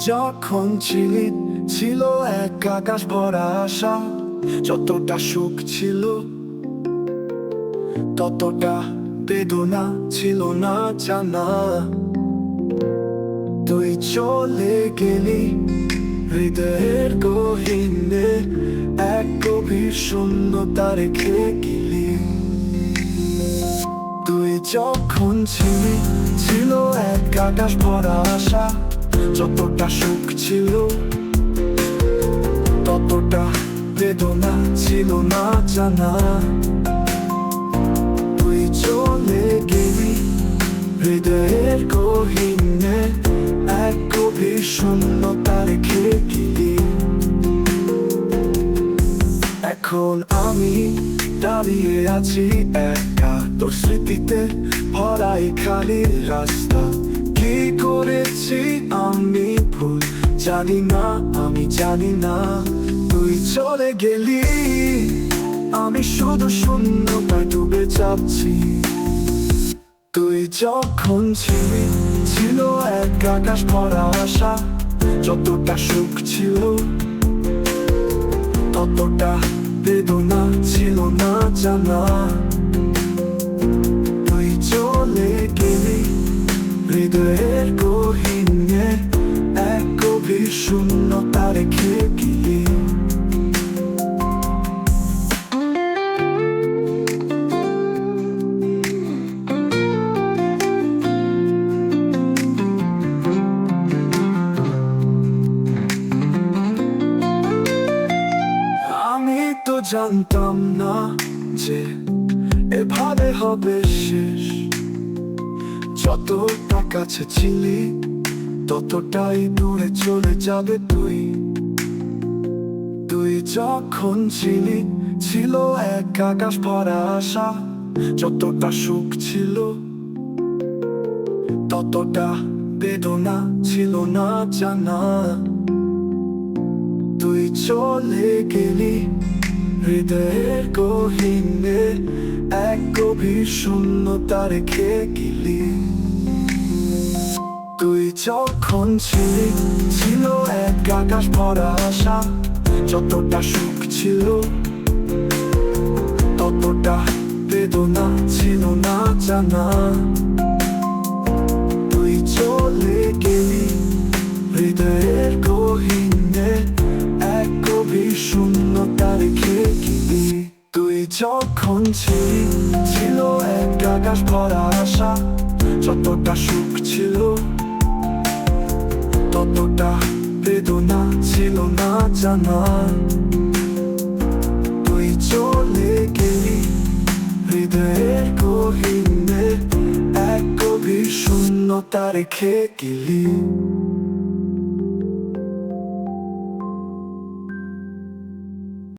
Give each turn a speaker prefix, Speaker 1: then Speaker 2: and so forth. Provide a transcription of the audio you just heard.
Speaker 1: যখন ছিলি ছিল এক আকাশ ভরা আশা, যতটা সুখ ছিল ততটা বেদনা ছিল না জানা। তুই চলে গেলি হৃদয়ের গহীনে, এক গভীর শূন্যতা রেখে গেলি। তুই যখন ছিলি ছিল এক আকাশ ভরা আশা, যতটা সুখ ছিল ততটা বেদনা ছিল না জানা। তুই চলে গেলি হৃদয়ের গহীনে, এক গভীর শূন্যতা রেখে গেলি। এখন আমি দাঁড়িয়ে আছি একা, তোর স্মৃতিতে ভরা এই খালি রাস্তা। কি করেছি আমি ভুল জানি না, আমি জানি না। তুই চলে গেলি, আমি শুধু শূন্যতায় ডুবে যাচ্ছি। তুই যখন ছিলি ছিল এক আকাশ ভরা আশা, যতটা সুখ ছিল ততটা বেদনা ছিল না জানা। তুই চলে গেলি হৃদয়ের গহীনে, এক গভীর শূন্যতা রেখে গেলি। আমি তো জানতাম না যে এভাবে হবে শেষ। যতটা কাছে ছিলি ততটাই দূরে চলে যাবে তুই। তুই যখন ছিলি ছিল এক আকাশ ভরা আশা, যতটা সুখ ছিল ততটা বেদনা ছিল না জানা। তুই চলে গেলি হৃদয়ের গহীনে, এক গভীর শূন্যতা রেখে গেলি। তুই যখন ছিলি ছিল এক আকাশ ভরা আশা, যতটা সুখ ছিল ততটা বেদনা ছিল না জানা। তুই চলে গেলি হৃদয়ের গহীনে, এক গভীর শূন্যতা রেখে গেলি। তুই যখন ছিলি ছিল এক আকাশ ভরা আশা, যতটা সুখ ছিল ততটা বেদনা ছিল না জানা। তুই চলে গেলি হৃদয়ের গহীনে, এক গভীর শূন্যতা রেখে গেলি।